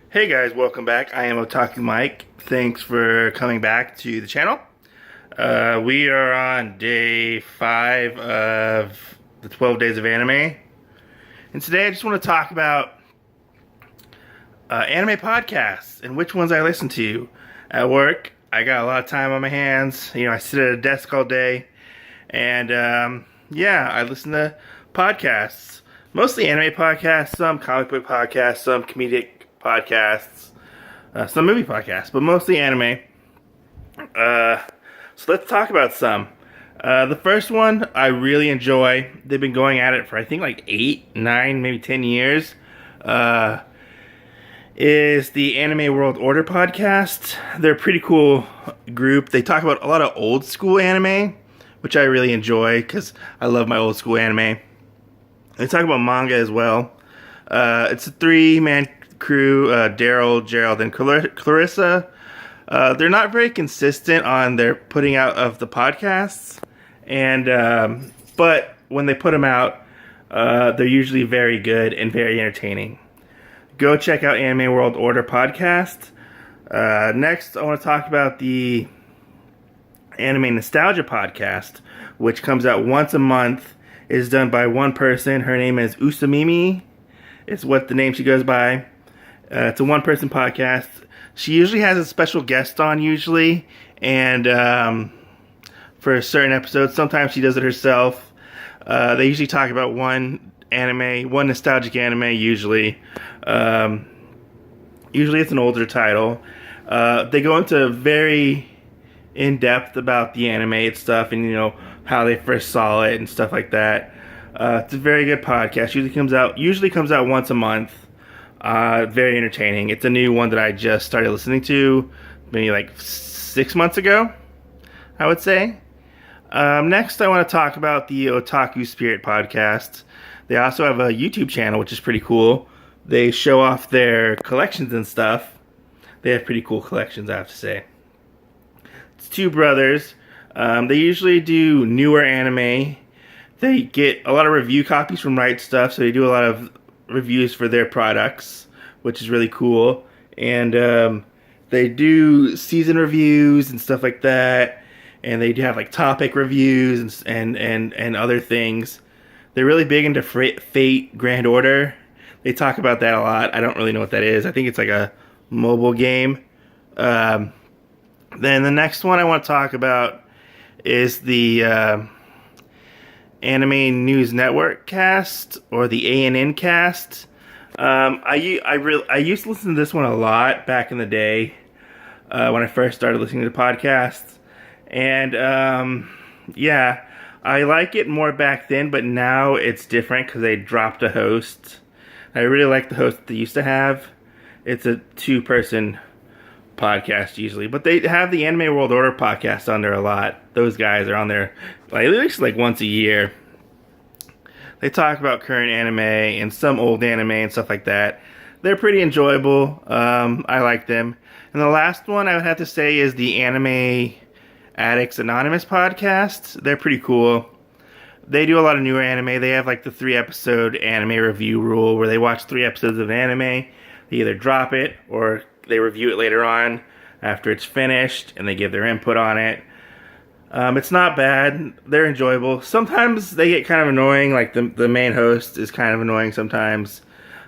Hey guys, welcome back. I am Otaku Mike. Thanks for coming back to the channel. We are on day 5 of the 12 days of anime. And today I just want to talk about anime podcasts and which ones I listen to. At work, I got a lot of time on my hands. I sit at a desk all day. And I listen to podcasts. Mostly anime podcasts, some comic book podcasts, some comedic podcasts, some movie podcasts, but mostly anime. So let's talk about some. The first one I really enjoy. They've been going at it for I think like 8, 9, maybe 10 years. Is the Anime World Order podcast. They're a pretty cool group. They talk about a lot of old school anime, which I really enjoy because I love my old school anime. They talk about manga as well. It's a 3-man crew, Daryl, Gerald, and Clarissa. They're not very consistent on their putting out of the podcasts, and but when they put them out, they're usually very good and very entertaining. Go check out Anime World Order podcast. Next, I want to talk about the Anime Nostalgia podcast, which comes out once a month. It is done by one person. Her name is Usamimi. It's what the name she goes by. It's a one-person podcast. She usually has a special guest on, and for certain episodes, sometimes she does it herself. They usually talk about one nostalgic anime, usually. Usually it's an older title. They go into very in-depth about the anime stuff and, how they first saw it and stuff like that. It's a very good podcast. Usually comes out once a month. Very entertaining. It's a new one that I just started listening to maybe like 6 months ago, I would say. Next, I want to talk about the Otaku Spirit podcast. They also have a YouTube channel, which is pretty cool. They show off their collections and stuff. They have pretty cool collections, I have to say. It's 2 brothers. They usually do newer anime. They get a lot of review copies from Right Stuff, so they do a lot of reviews for their products, which is really cool. And they do season reviews and stuff like that, and they do have like topic reviews and other things. They're really big into Fate Grand Order. They talk about that a lot. I don't really know what that is. I think it's like a mobile game. Then the next one I want to talk about is the Anime News Network cast, or the ANN cast. I used to listen to this one a lot back in the day when I first started listening to podcasts, and I like it more back then, but now it's different because they dropped a host. I really like the host that they used to have. It's a 2-person podcast usually, but they have the Anime World Order podcast on there a lot. Those guys are on there at least once a year. They talk about current anime and some old anime and stuff like that. They're pretty enjoyable. I like them. And the last one I would have to say is the Anime Addicts Anonymous podcast. They're pretty cool. They do a lot of newer anime. They have like the 3-episode anime review rule where they watch 3 episodes of anime. They either drop it or they review it later on after it's finished, and they give their input on it. It's not bad. They're enjoyable. Sometimes they get kind of annoying, like the main host is kind of annoying sometimes.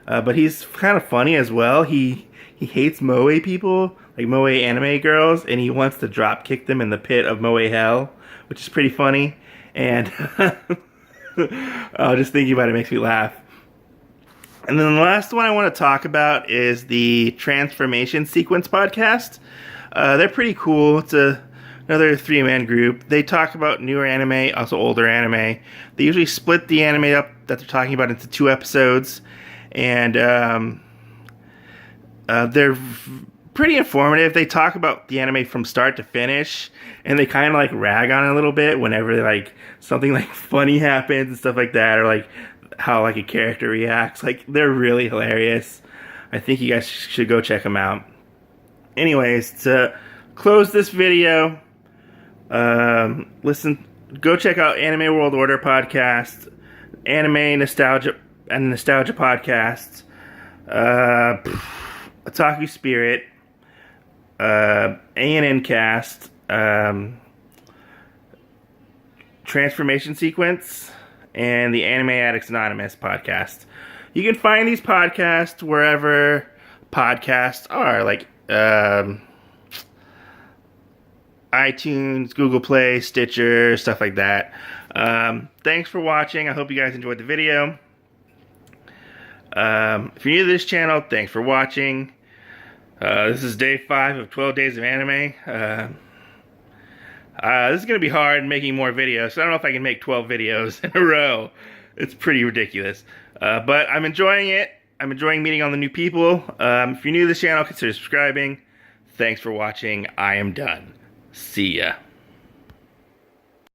But he's kind of funny as well. He hates moe people, like moe anime girls, and he wants to drop kick them in the pit of moe hell, which is pretty funny. And just thinking about it makes me laugh. And then the last one I want to talk about is the Transformation Sequence podcast. They're pretty cool. It's another 3-man group. They talk about newer anime, also older anime. They usually split the anime up that they're talking about into 2 episodes. And they're pretty informative. They talk about the anime from start to finish, and they kind of like rag on it a little bit whenever like something like funny happens and stuff like that, or like how like a character reacts. Like, they're really hilarious. I think you guys should go check them out. Anyways, to close this video, go check out Anime World Order podcast, Anime Nostalgia and Nostalgia podcast. Otaku Spirit, A&N Cast, Transformation Sequence, and the Anime Addicts Anonymous podcast. You can find these podcasts wherever podcasts are, like iTunes, Google Play, Stitcher, stuff like that. Thanks for watching. I hope you guys enjoyed the video. If you're new to this channel, thanks for watching. This is day 5 of 12 days of anime. This is going to be hard making more videos, so I don't know if I can make 12 videos in a row. It's pretty ridiculous. But I'm enjoying it. I'm enjoying meeting all the new people. If you're new to this channel, consider subscribing. Thanks for watching. I am done. See ya.